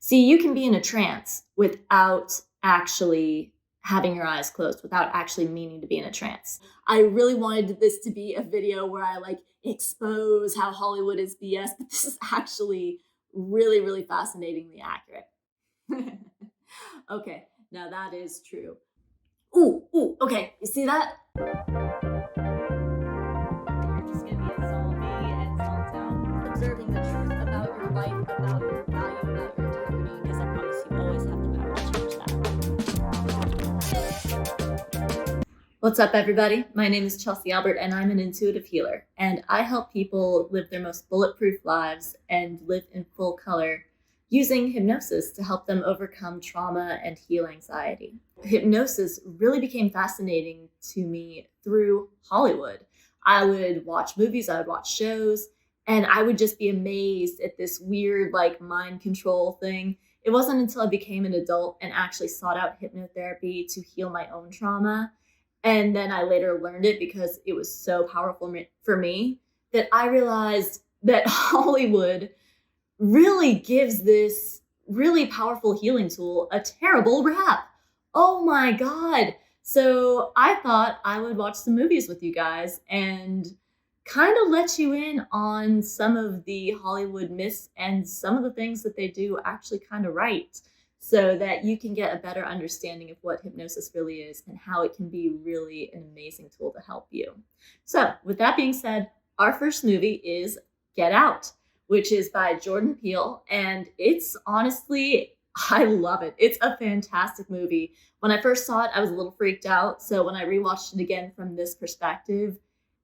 See, you can be in a trance without actually having your eyes closed, without actually meaning to be in a trance. I really wanted this to be a video where I expose how Hollywood is BS, but this is actually really, really fascinatingly accurate. Okay, now that is true. Ooh, okay, you see that? You're just gonna be a zombie and zoned out, observing the truth about your life, about your value, about your integrity, because I promise you always have the power to change that. What's up, everybody? My name is Chelsea Albert, and I'm an intuitive healer, and I help people live their most bulletproof lives and live in full color using hypnosis to help them overcome trauma and heal anxiety. Hypnosis really became fascinating to me through Hollywood. I would watch movies, I would watch shows, and I would just be amazed at this weird mind control thing. It wasn't until I became an adult and actually sought out hypnotherapy to heal my own trauma, and then I later learned it because it was so powerful for me, that I realized that Hollywood really gives this really powerful healing tool a terrible rap. Oh my God. So I thought I would watch some movies with you guys and kind of let you in on some of the Hollywood myths and some of the things that they do actually kind of right, so that you can get a better understanding of what hypnosis really is and how it can be really an amazing tool to help you. So with that being said, our first movie is Get Out, which is by Jordan Peele. And it's honestly, I love it. It's a fantastic movie. When I first saw it, I was a little freaked out. So when I rewatched it again from this perspective,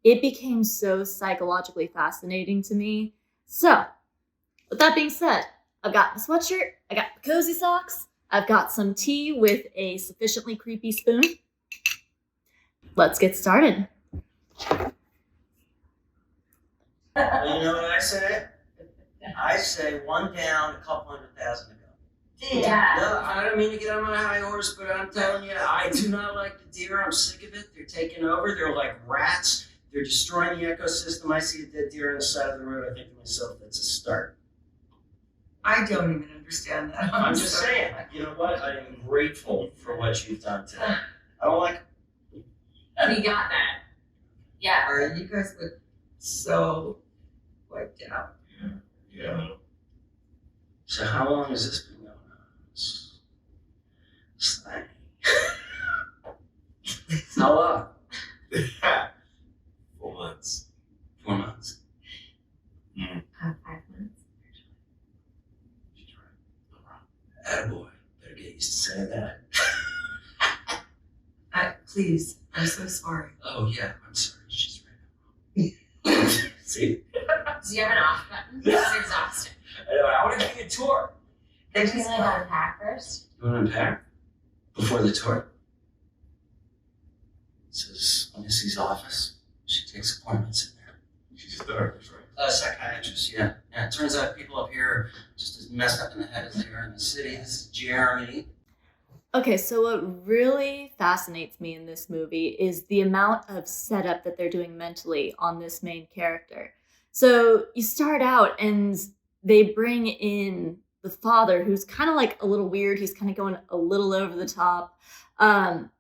it became so psychologically fascinating to me. So with that being said, I've got the sweatshirt, I got the cozy socks, I've got some tea with a sufficiently creepy spoon. Let's get started. You know what I say? I say one down, a couple 100,000 to go. Yeah. No, I don't mean to get on my high horse, but I'm telling you, I do not like the deer. I'm sick of it. They're taking over. They're like rats. They're destroying the ecosystem. I see a dead deer on the side of the road. I think to myself, that's a start. I don't even understand that. I'm just saying. You know what? I am grateful for what you've done today. I don't like it. You got that. Yeah. All right, you guys look so wiped out. Yeah. So how long has this been going on? It's like... How long? 4 months. 4 months. 5 months. She's right. No problem. Attaboy. Better get used to saying that. Please, I'm so sorry. Oh yeah, I'm sorry. She's right. See? Do you have an off button? This is exhausting. I want to give you a tour. Can you unpack first? You want to unpack? Before the tour? This is Missy's office. She takes appointments in there. She's a therapist, right? Psychiatrist, yeah. Yeah, it turns out people up here are just as messed up in the head as they are in the city. This is Jeremy. Okay, so what really fascinates me in this movie is the amount of setup that they're doing mentally on this main character. So you start out and they bring in the father, who's kind of like a little weird. He's kind of going a little over the top. And,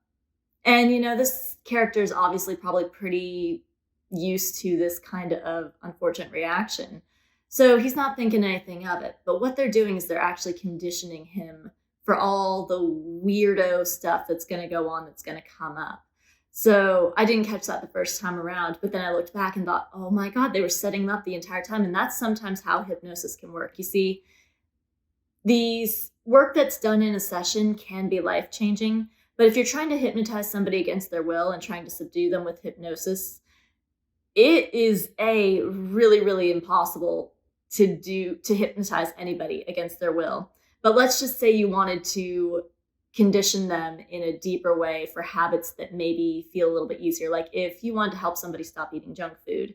this character is obviously probably pretty used to this kind of unfortunate reaction. So he's not thinking anything of it. But what they're doing is they're actually conditioning him for all the weirdo stuff that's going to go on, that's going to come up. So I didn't catch that the first time around, but then I looked back and thought, oh my God, they were setting him up the entire time. And that's sometimes how hypnosis can work. You see, these work that's done in a session can be life-changing, but if you're trying to hypnotize somebody against their will and trying to subdue them with hypnosis, it is really, really impossible to hypnotize anybody against their will. But let's just say you wanted to condition them in a deeper way for habits that maybe feel a little bit easier. Like if you wanted to help somebody stop eating junk food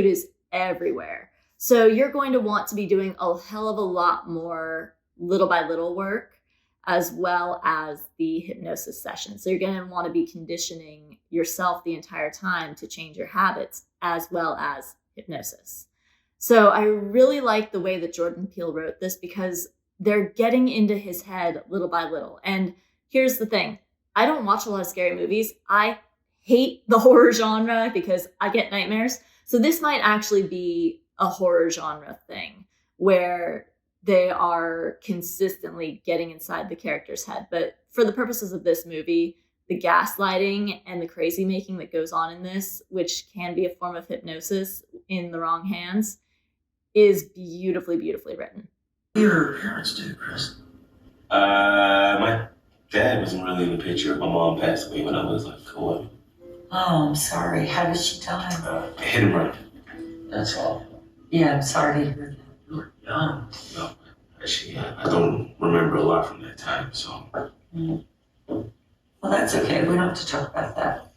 is everywhere. So you're going to want to be doing a hell of a lot more little by little work, as well as the hypnosis session. So you're going to want to be conditioning yourself the entire time to change your habits, as well as hypnosis. So I really like the way that Jordan Peele wrote this, because they're getting into his head little by little. And here's the thing. I don't watch a lot of scary movies. I hate the horror genre because I get nightmares. So this might actually be a horror genre thing where they are consistently getting inside the character's head. But for the purposes of this movie, the gaslighting and the crazy making that goes on in this, which can be a form of hypnosis in the wrong hands, is beautifully, beautifully written. What do your parents do, Chris? My dad wasn't really in the picture. My mom passed away when I was like 11. Oh, I'm sorry. How did she die? Hit and run. That's awful. Yeah, I'm sorry to hear that. You were young. No, actually, I don't remember a lot from that time, so. Well, that's okay. We don't have to talk about that.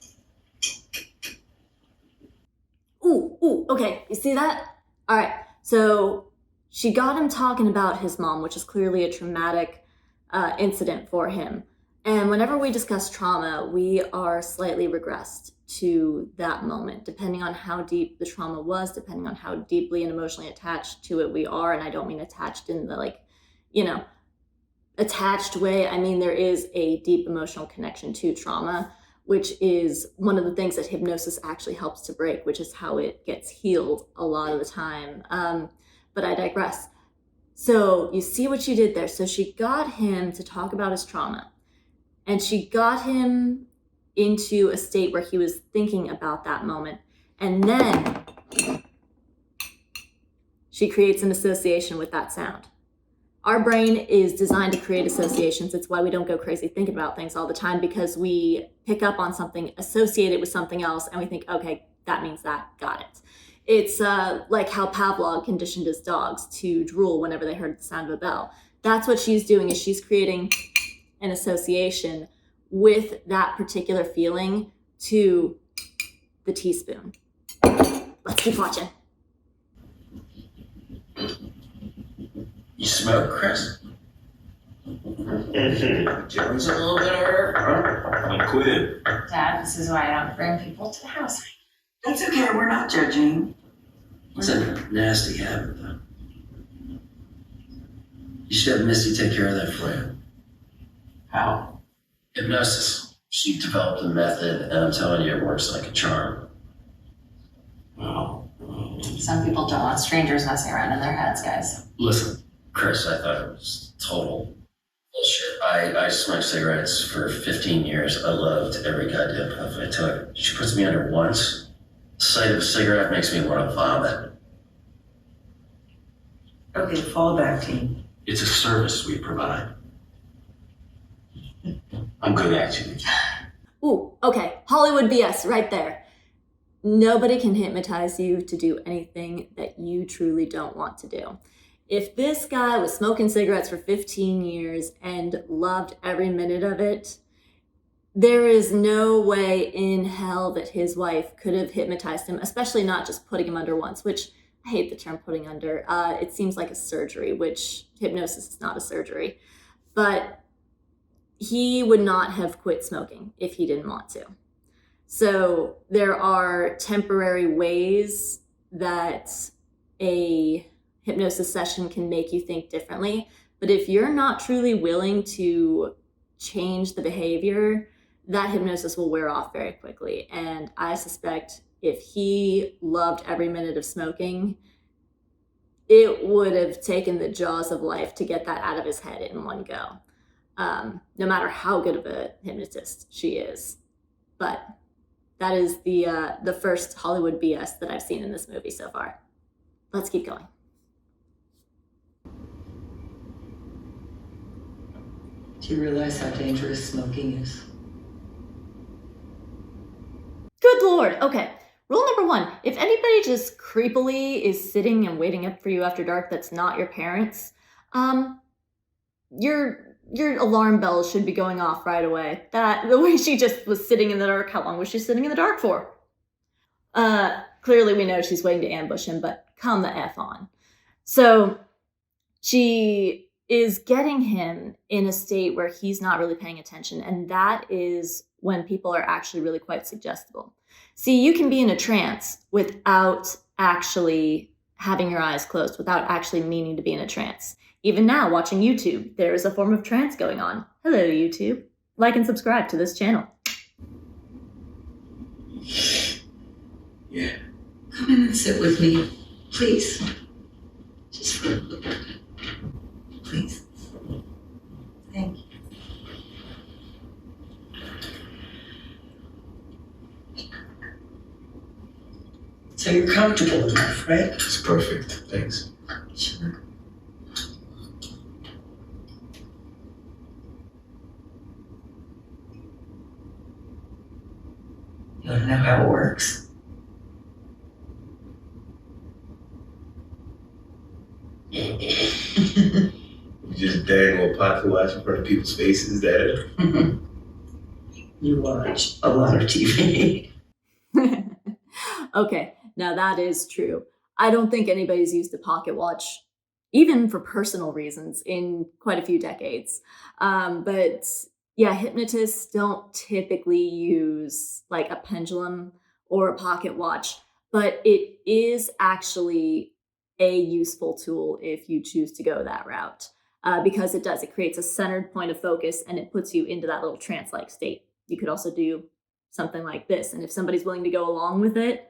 Ooh, okay. You see that? All right. So she got him talking about his mom, which is clearly a traumatic incident for him. And whenever we discuss trauma, we are slightly regressed to that moment, depending on how deep the trauma was, depending on how deeply and emotionally attached to it we are. And I don't mean attached in the attached way. I mean, there is a deep emotional connection to trauma, which is one of the things that hypnosis actually helps to break, which is how it gets healed a lot of the time. But I digress. So you see what she did there. So she got him to talk about his trauma, and she got him into a state where he was thinking about that moment. And then she creates an association with that sound. Our brain is designed to create associations. It's why we don't go crazy thinking about things all the time, because we pick up on something, associate it with something else, and we think, okay, that means that, got it. It's like how Pavlov conditioned his dogs to drool whenever they heard the sound of a bell. That's what she's doing, is she's creating an association with that particular feeling to the teaspoon. Let's keep watching. You smoke, Chris? Jones a little bit of her, huh? I'm quitting. Dad, this is why I don't bring people to the house. That's okay. We're not judging. It's a nasty habit, though. You should have Missy take care of that for you. How? Hypnosis. She developed a method, and I'm telling you, it works like a charm. Well, Some people don't want strangers messing around in their heads, guys. Listen, Chris, I thought it was total bullshit. I smoked cigarettes for 15 years. I loved every goddamn puff I took. She puts me under once. The sight of a cigarette makes me want to vomit. Okay, fall back, team. it's a service we provide. I'm good, actually. Ooh, okay. Hollywood BS right there. Nobody can hypnotize you to do anything that you truly don't want to do. If this guy was smoking cigarettes for 15 years and loved every minute of it, there is no way in hell that his wife could have hypnotized him, especially not just putting him under once, which I hate the term putting under. It seems like a surgery, which hypnosis is not a surgery. But he would not have quit smoking if he didn't want to. So there are temporary ways that a hypnosis session can make you think differently. But if you're not truly willing to change the behavior, that hypnosis will wear off very quickly. And I suspect if he loved every minute of smoking, it would have taken the jaws of life to get that out of his head in one go. No matter how good of a hypnotist she is. But that is the first Hollywood BS that I've seen in this movie so far. Let's keep going. Do you realize how dangerous smoking is? Good Lord. Okay. Rule number 1, if anybody just creepily is sitting and waiting up for you after dark that's not your parents, your alarm bells should be going off right away. The way she just was sitting in the dark, how long was she sitting in the dark for? Clearly we know she's waiting to ambush him, but come the F on. So she is getting him in a state where he's not really paying attention, and that is when people are actually really quite suggestible. See, you can be in a trance without actually having your eyes closed, without actually meaning to be in a trance. Even now, watching YouTube, there is a form of trance going on. Hello, YouTube. Like and subscribe to this channel. Yeah. Come in and sit with me, please. Just for a little bit. Please. Thank you. So you're comfortable enough, right? It's perfect. Thanks. Sure. You want to know how it works? You just dang old pocket watch in front of people's faces. That it? You watch a lot of TV. Okay, now that is true. I don't think anybody's used a pocket watch, even for personal reasons, in quite a few decades. But yeah, hypnotists don't typically use like a pendulum or a pocket watch, but it is actually a useful tool if you choose to go that route, because it creates a centered point of focus and it puts you into that little trance-like state. You could also do something like this, and if somebody's willing to go along with it,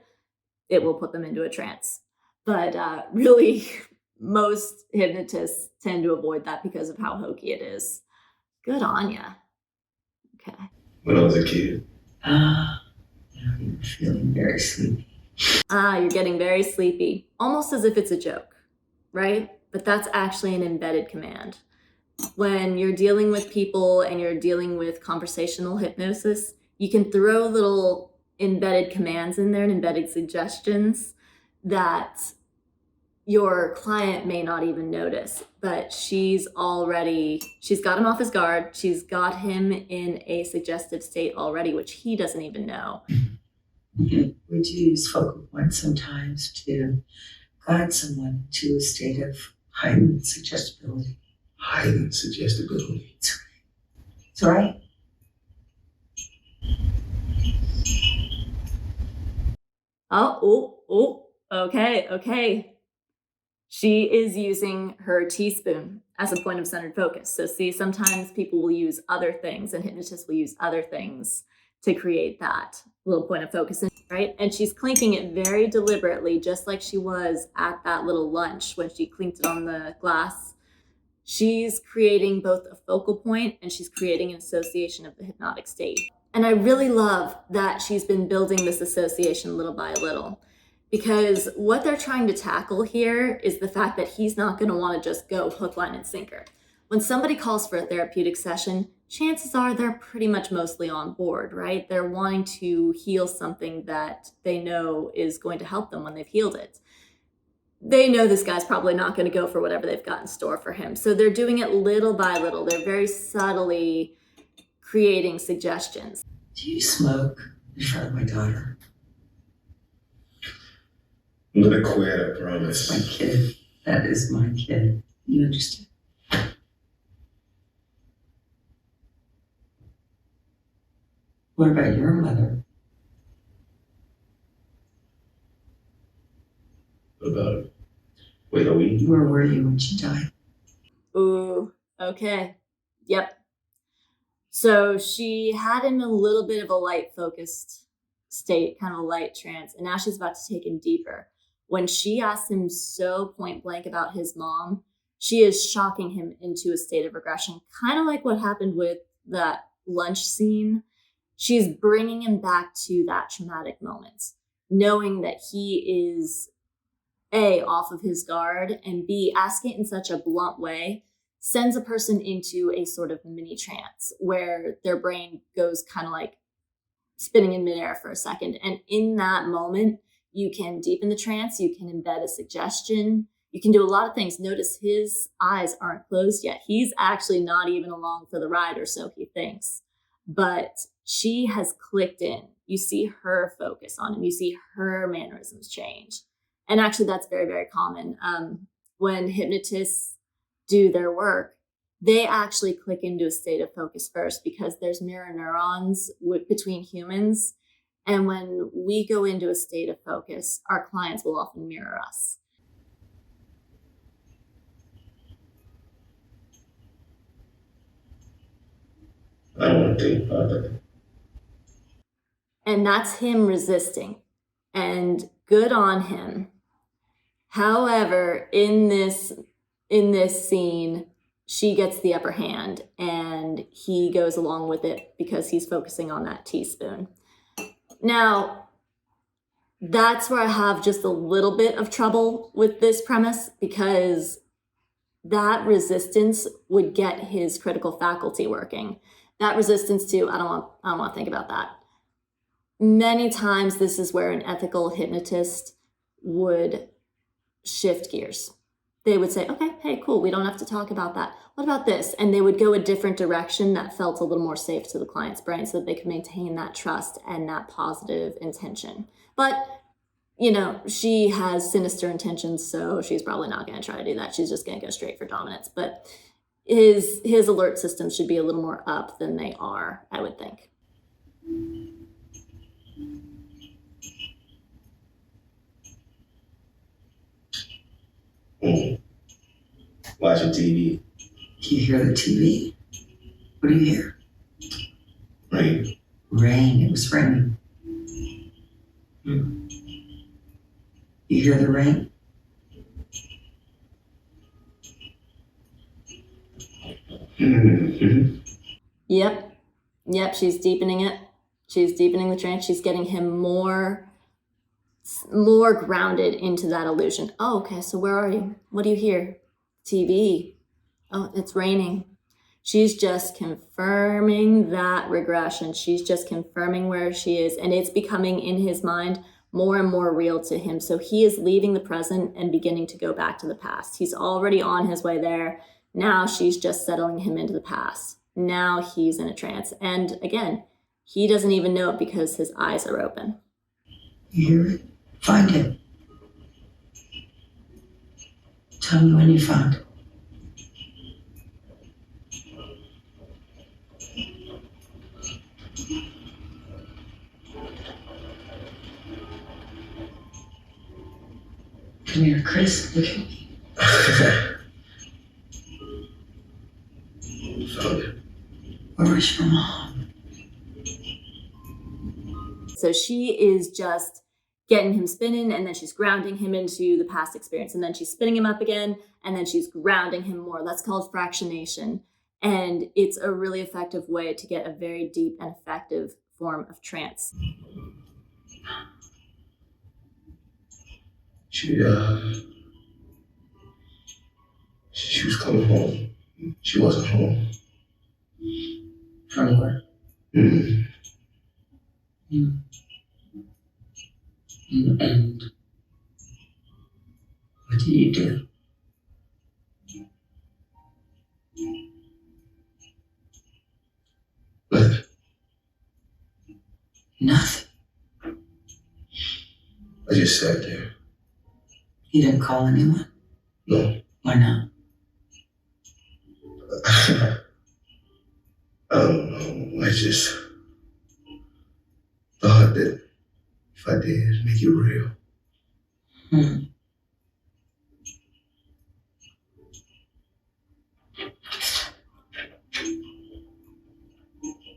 it will put them into a trance. But really, most hypnotists tend to avoid that because of how hokey it is. Good on ya. Okay. When I was a kid. Now you're feeling very sleepy. You're getting very sleepy, almost as if it's a joke, right? But that's actually an embedded command. When you're dealing with people and you're dealing with conversational hypnosis, you can throw little embedded commands in there and embedded suggestions that your client may not even notice, but she's got him off his guard. She's got him in a suggestive state already, which he doesn't even know. We do use focal points sometimes to guide someone to a state of heightened suggestibility. Heightened suggestibility. That's right. Okay. She is using her teaspoon as a point of centered focus. So see, sometimes people will use other things and hypnotists will use other things to create that little point of focus, right? And she's clinking it very deliberately, just like she was at that little lunch when she clinked it on the glass. She's creating both a focal point and she's creating an association of the hypnotic state. And I really love that she's been building this association little by little, because what they're trying to tackle here is the fact that he's not going to want to just go hook, line, and sinker. When somebody calls for a therapeutic session, chances are they're pretty much mostly on board, right? They're wanting to heal something that they know is going to help them when they've healed it. They know this guy's probably not going to go for whatever they've got in store for him. So they're doing it little by little. They're very subtly creating suggestions. Do you smoke in front of my daughter? I'm gonna quit, I promise. My kid. That is my kid. You understand? What about your mother? What about it? Wait, are we? Where were you when she died? Ooh, okay. Yep. So she had him in a little bit of a light focused state, kind of a light trance, and now she's about to take him deeper. When she asks him so point blank about his mom, she is shocking him into a state of regression, kind of like what happened with that lunch scene. She's bringing him back to that traumatic moment, knowing that he is A, off of his guard, and B, asking it in such a blunt way sends a person into a sort of mini trance where their brain goes kind of like spinning in midair for a second. And in that moment, you can deepen the trance, you can embed a suggestion, you can do a lot of things. Notice his eyes aren't closed yet. He's actually not even along for the ride, or so he thinks. But she has clicked in. You see her focus on him. You see her mannerisms change. And actually, that's very, very common. When hypnotists do their work, they actually click into a state of focus first, because there's mirror neurons between humans. And when we go into a state of focus, our clients will often mirror us. I don't want to think about that. And that's him resisting. And good on him. However, in this scene, she gets the upper hand and he goes along with it because he's focusing on that teaspoon. Now, that's where I have just a little bit of trouble with this premise, because that resistance would get his critical faculty working. That resistance to, I don't want to think about that. Many times this is where an ethical hypnotist would shift gears. They would say, okay, hey, cool, we don't have to talk about that. What about this? And they would go a different direction that felt a little more safe to the client's brain so that they could maintain that trust and that positive intention. But, you know, she has sinister intentions, so she's probably not going to try to do that. She's just going to go straight for dominance. But his alert system should be a little more up than they are, I would think. Watching TV. Do you hear the TV? What do you hear? Rain. Rain. It was raining. You hear the rain? Yep, she's deepening it. She's deepening the trance. She's getting him more grounded into that illusion. Oh, okay, so where are you? What do you hear? TV. Oh, it's raining. She's just confirming that regression. She's just confirming where she is, and it's becoming, in his mind, more and more real to him. So he is leaving the present and beginning to go back to the past. He's already on his way there. Now she's just settling him into the past. Now he's in a trance. And again, he doesn't even know it because his eyes are open. You hear it? Find him. Tell me when you found him. Come here, Chris. Look at me. Found it. Where is your mom? So she is just getting him spinning, and then she's grounding him into the past experience, and then she's spinning him up again, and then she's grounding him more. That's called fractionation. And it's a really effective way to get a very deep and effective form of trance. She was coming home. She wasn't home. From where? Mm. And what did you do? Nothing. Nothing. I just sat there. You didn't call anyone? No. Why not? I don't know. I just thought that if I did, make it real.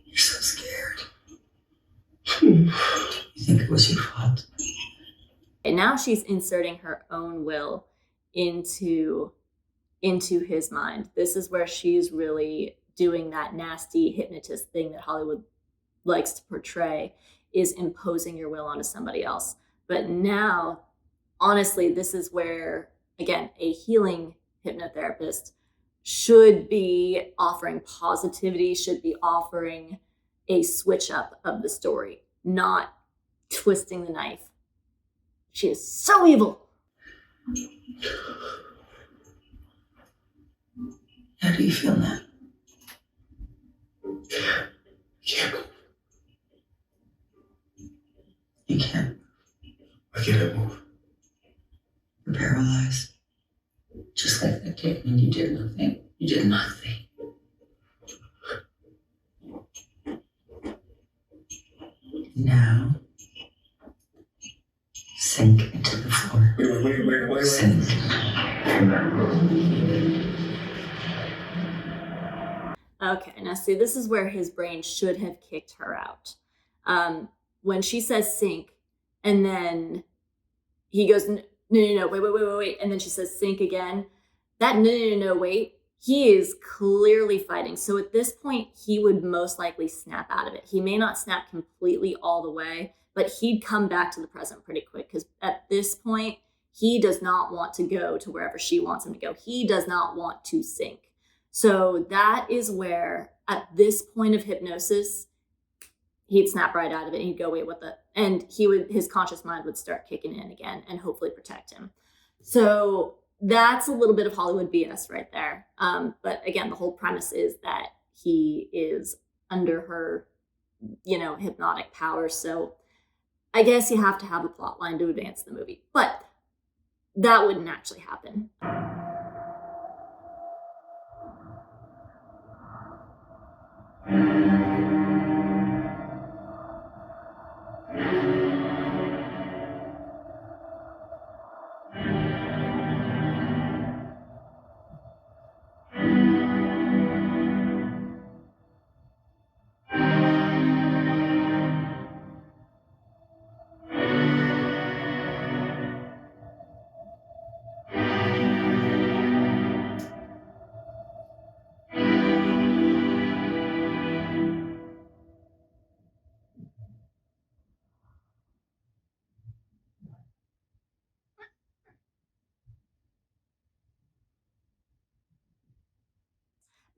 You're so scared. You think it was your fault? And now she's inserting her own will into his mind. This is where she's really doing that nasty hypnotist thing that Hollywood likes to portray, is imposing your will onto somebody else. But now, honestly, this is where, again, a healing hypnotherapist should be offering positivity, should be offering a switch up of the story, not twisting the knife. She is so evil. How do you feel now? Can't move. You can't. I can't move. You're paralyzed. Just like that day when you did nothing. You did nothing. Now, sink into the floor. Wait. Sink. Okay, now see, this is where his brain should have kicked her out. When she says sink, and then he goes, no, wait. And then she says sink again. That no, wait. He is clearly fighting. So at this point, he would most likely snap out of it. He may not snap completely all the way, but he'd come back to the present pretty quick because at this point, he does not want to go to wherever she wants him to go. He does not want to sink. So that is where, at this point of hypnosis, he'd snap right out of it and he'd go, wait, what the? And his conscious mind would start kicking in again and hopefully protect him. So that's a little bit of Hollywood BS right there. But again, the whole premise is that he is under her, hypnotic power. So I guess you have to have a plot line to advance the movie, but that wouldn't actually happen.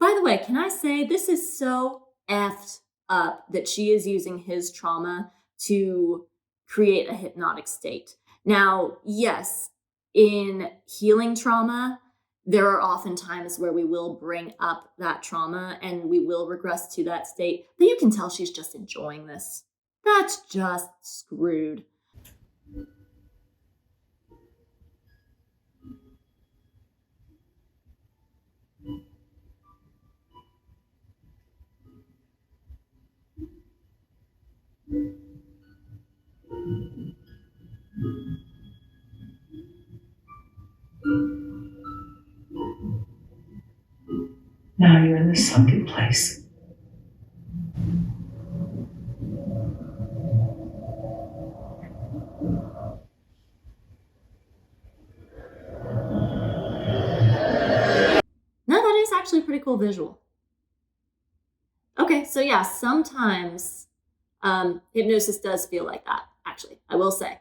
By the way, can I say this is so effed up that she is using his trauma to create a hypnotic state. Now, yes, in healing trauma, there are often times where we will bring up that trauma and we will regress to that state, but you can tell she's just enjoying this. That's just screwed. Now you're in the sunken place. No, that is actually a pretty cool visual. Okay, so yeah, sometimes hypnosis does feel like that, actually. I will say,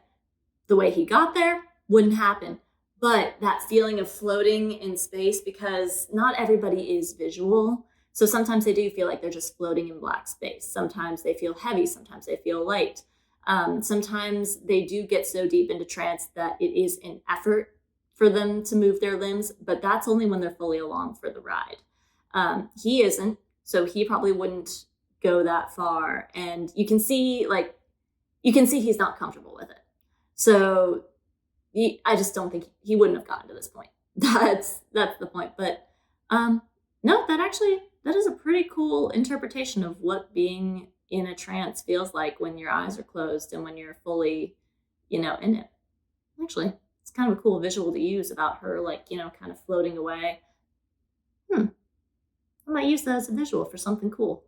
the way he got there wouldn't happen. But that feeling of floating in space, because not everybody is visual. So sometimes they do feel like they're just floating in black space. Sometimes they feel heavy. Sometimes they feel light. Sometimes they do get so deep into trance that it is an effort for them to move their limbs, but that's only when they're fully along for the ride. He isn't, so he probably wouldn't go that far. And you can see he's not comfortable with it. So I just don't think he wouldn't have gotten to this point. That's the point. But no, that is a pretty cool interpretation of what being in a trance feels like when your eyes are closed and when you're fully, in it. Actually, it's kind of a cool visual to use about her, kind of floating away. I might use that as a visual for something cool.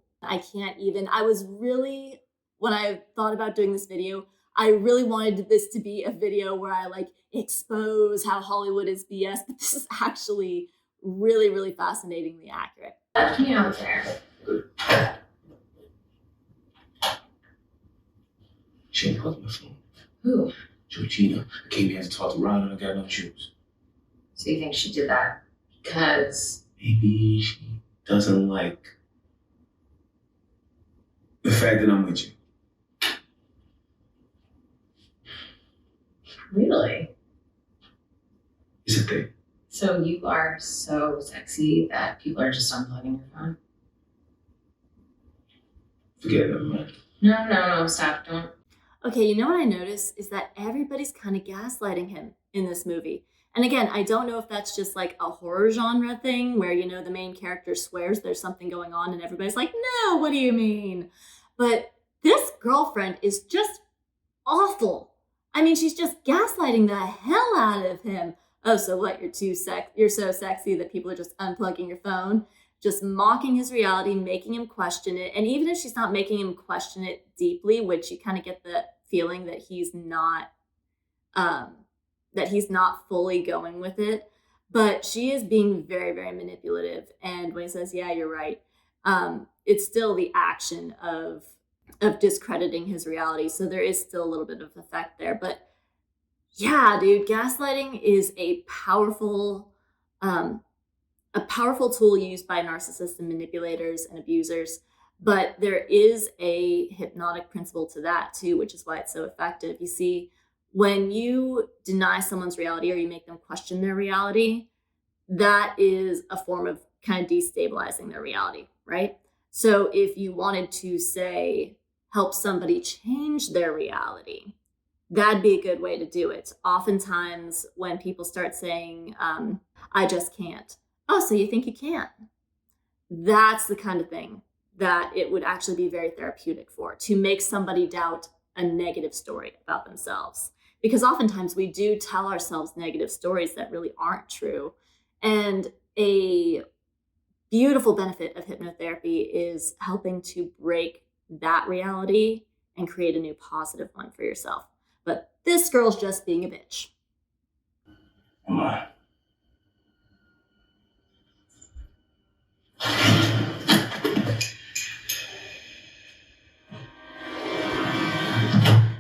When I thought about doing this video, I really wanted this to be a video where I expose how Hollywood is BS, but this is actually really, really fascinatingly accurate. Left me out there. She ain't called my phone. Who? Georgina came here to talk to Ron and I got no shoes. So you think she did that because? Maybe she doesn't like the fact that I'm with you. Really? It's a thing. So you are so sexy that people are just unplugging your phone? Forget that, man. No, stop, don't. Okay, you know what I noticed is that everybody's kind of gaslighting him in this movie. And again, I don't know if that's just a horror genre thing where, the main character swears there's something going on and everybody's like, no, what do you mean? But this girlfriend is just awful. I mean, she's just gaslighting the hell out of him. Oh, so what? You're so sexy that people are just unplugging your phone? just mocking his reality, making him question it. And even if she's not making him question it deeply, which you kind of get the feeling that he's not fully going with it, but she is being very, very manipulative. And when he says, yeah, you're right, it's still the action of discrediting his reality. So there is still a little bit of effect there. But yeah, dude, gaslighting is a powerful tool used by narcissists and manipulators and abusers. But there is a hypnotic principle to that too, which is why it's so effective. You see, when you deny someone's reality or you make them question their reality, that is a form of kind of destabilizing their reality, right? So if you wanted to, say, help somebody change their reality, that'd be a good way to do it. Oftentimes when people start saying, I just can't. Oh, so you think you can't? That's the kind of thing that it would actually be very therapeutic for, to make somebody doubt a negative story about themselves. Because oftentimes we do tell ourselves negative stories that really aren't true. And a beautiful benefit of hypnotherapy is helping to break that reality and create a new positive one for yourself. But this girl's just being a bitch. Am I?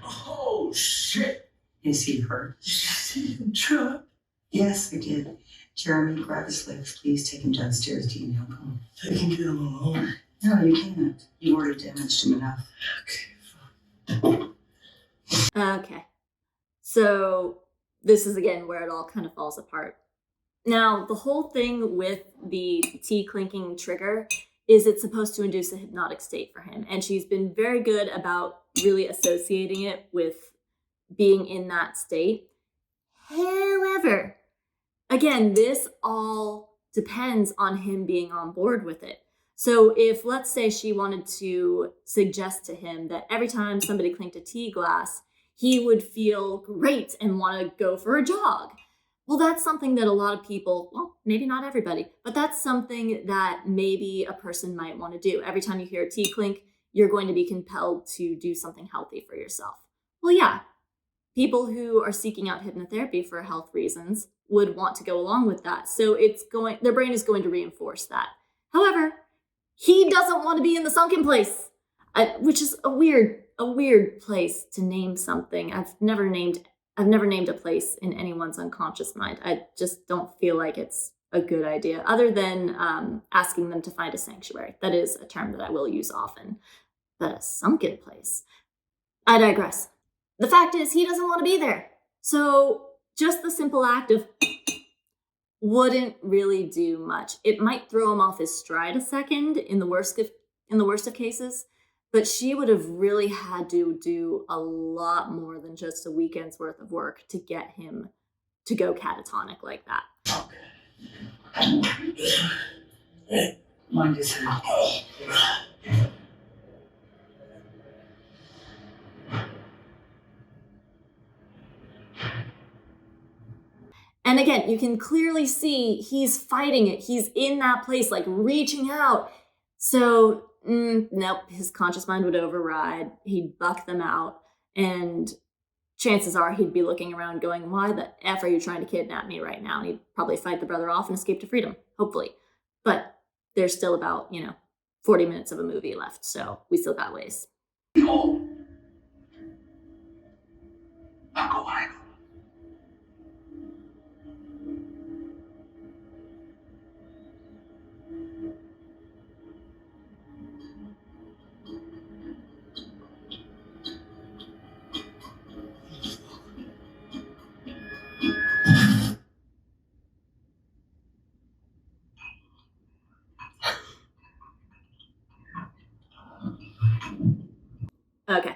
Oh, shit. Is he hurt? Did you see him drop? Yes, I did. Jeremy, grab his legs. Please take him downstairs. You can help him. I can get him alone. No, you can't. You already damaged him enough. Okay. So this is again where it all kind of falls apart. Now, the whole thing with the tea clinking trigger is it's supposed to induce a hypnotic state for him. And she's been very good about really associating it with being in that state. However, again, this all depends on him being on board with it. So if, let's say, she wanted to suggest to him that every time somebody clinked a tea glass, he would feel great and want to go for a jog. Well, that's something that a lot of people, well, maybe not everybody, but that's something that maybe a person might want to do. Every time you hear a tea clink, you're going to be compelled to do something healthy for yourself. Well, yeah, people who are seeking out hypnotherapy for health reasons would want to go along with that. So their brain is going to reinforce that. However, he doesn't want to be in the sunken place, which is a weird place to name something. I've never named a place in anyone's unconscious mind. I just don't feel like it's a good idea, other than asking them to find a sanctuary. That is a term that I will use often. But a sunken place? I digress. The fact is, he doesn't want to be there. So just the simple act of wouldn't really do much. It might throw him off his stride a second in the worst of cases, but she would have really had to do a lot more than just a weekend's worth of work to get him to go catatonic like that. Mind is hurt. And again, you can clearly see he's fighting it. He's in that place, like reaching out. So, nope, his conscious mind would override. He'd buck them out. And chances are he'd be looking around going, why the F are you trying to kidnap me right now? And he'd probably fight the brother off and escape to freedom, hopefully. But there's still about, 40 minutes of a movie left. So we still got ways. Okay.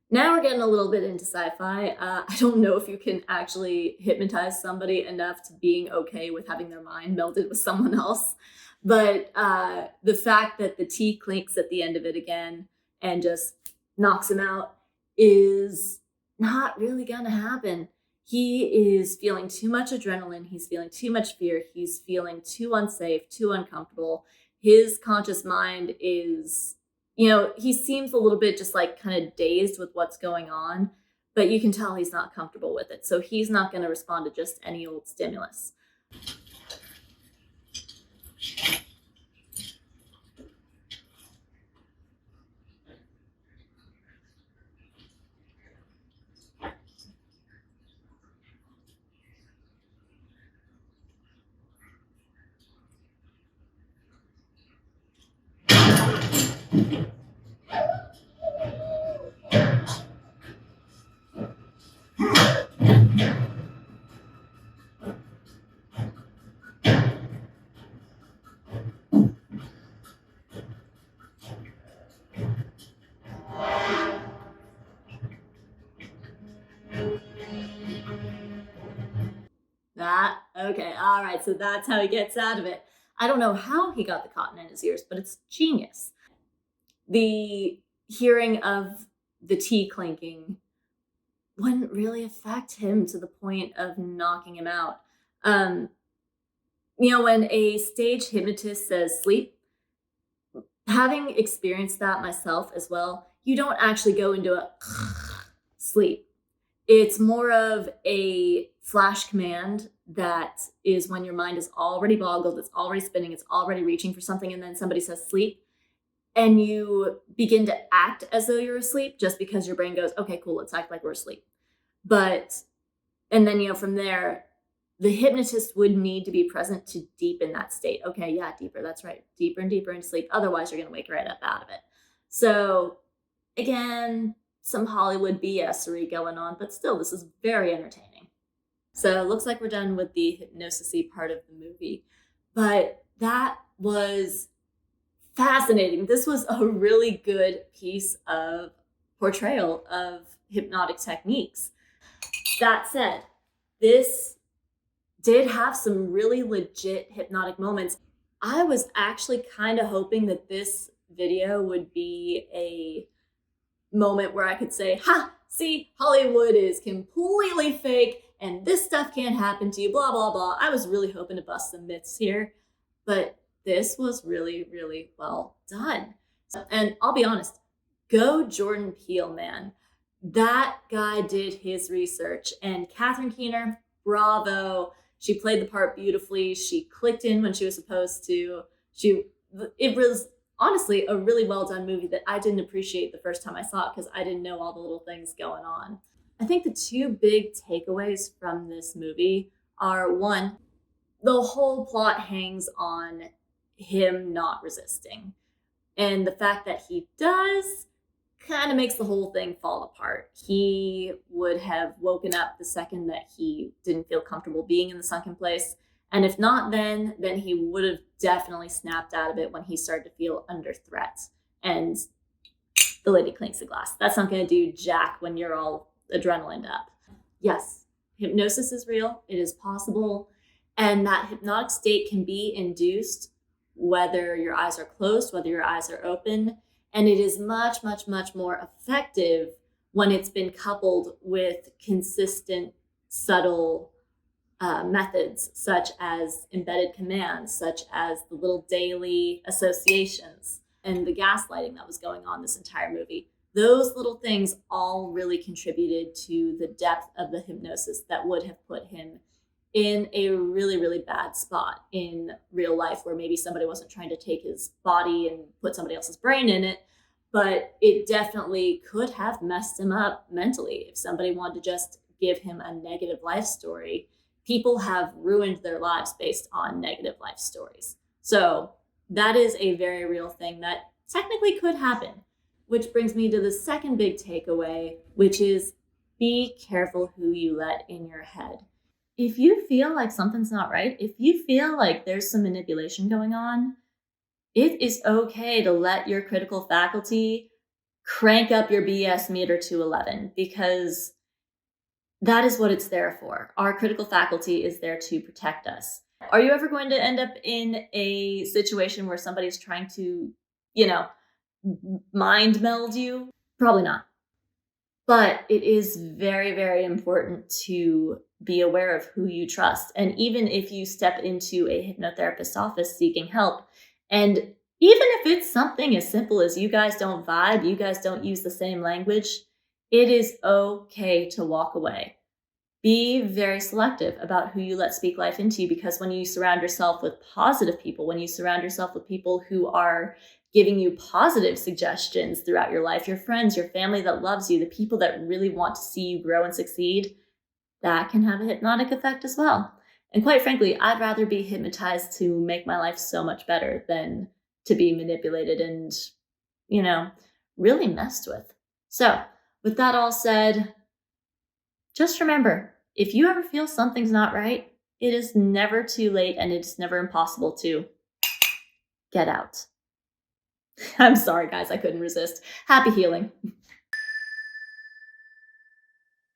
Now we're getting a little bit into sci-fi. I don't know if you can actually hypnotize somebody enough to being okay with having their mind melded with someone else. But the fact that the tea clinks at the end of it again and just knocks him out is not really going to happen. He is feeling too much adrenaline. He's feeling too much fear. He's feeling too unsafe, too uncomfortable. his conscious mind is, he seems a little bit just like kind of dazed with what's going on, but you can tell he's not comfortable with it. So he's not going to respond to just any old stimulus. Okay, all right, so that's how he gets out of it. I don't know how he got the cotton in his ears, but it's genius. The hearing of the tea clinking wouldn't really affect him to the point of knocking him out. When a stage hypnotist says sleep, having experienced that myself as well, you don't actually go into a sleep. It's more of a flash command that is when your mind is already boggled, it's already spinning, it's already reaching for something, and then somebody says sleep, and you begin to act as though you're asleep just because your brain goes, okay, cool, let's act like we're asleep. And then, from there, the hypnotist would need to be present to deepen that state. Okay, yeah, deeper, that's right. Deeper and deeper into sleep. Otherwise, you're going to wake right up out of it. So, again, some Hollywood BS-ery going on, but still, this is very entertaining. So it looks like we're done with the hypnosis-y part of the movie. But that was fascinating. This was a really good piece of portrayal of hypnotic techniques. That said, this did have some really legit hypnotic moments. I was actually kind of hoping that this video would be a moment where I could say, ha, see, Hollywood is completely fake and this stuff can't happen to you, blah, blah, blah. I was really hoping to bust some myths here, but this was really, really well done. And I'll be honest, go Jordan Peele, man. That guy did his research. And Catherine Keener, bravo. She played the part beautifully. She clicked in when she was supposed to. It was honestly a really well done movie that I didn't appreciate the first time I saw it because I didn't know all the little things going on. I think the two big takeaways from this movie are, one, the whole plot hangs on him not resisting. And the fact that he does kind of makes the whole thing fall apart. He would have woken up the second that he didn't feel comfortable being in the sunken place. And if not then he would have definitely snapped out of it when he started to feel under threat. And the lady clinks the glass. That's not going to do jack when you're all adrenaline up. Yes, hypnosis is real. It is possible. And that hypnotic state can be induced whether your eyes are closed, whether your eyes are open. And it is much, much, much more effective when it's been coupled with consistent, subtle methods, such as embedded commands, such as the little daily associations and the gaslighting that was going on this entire movie. Those little things all really contributed to the depth of the hypnosis that would have put him in a really, really bad spot in real life, where maybe somebody wasn't trying to take his body and put somebody else's brain in it, but it definitely could have messed him up mentally. If somebody wanted to just give him a negative life story, people have ruined their lives based on negative life stories. So that is a very real thing that technically could happen, which brings me to the second big takeaway, which is be careful who you let in your head. If you feel like something's not right, if you feel like there's some manipulation going on, it is okay to let your critical faculty crank up your BS meter to 11, because that is what it's there for. Our critical faculty is there to protect us. Are you ever going to end up in a situation where somebody's trying to, mind meld you? Probably not. But it is very, very important to be aware of who you trust. And even if you step into a hypnotherapist's office seeking help And even if it's something as simple as you guys don't vibe, you guys don't use the same language, it is okay to walk away. Be very selective about who you let speak life into you, because when you surround yourself with positive people, when you surround yourself with people who are giving you positive suggestions throughout your life, your friends, your family that loves you, the people that really want to see you grow and succeed, that can have a hypnotic effect as well. And quite frankly, I'd rather be hypnotized to make my life so much better than to be manipulated and, really messed with. So, with that all said, just remember, if you ever feel something's not right, it is never too late and it's never impossible to get out. I'm sorry, guys, I couldn't resist. Happy healing.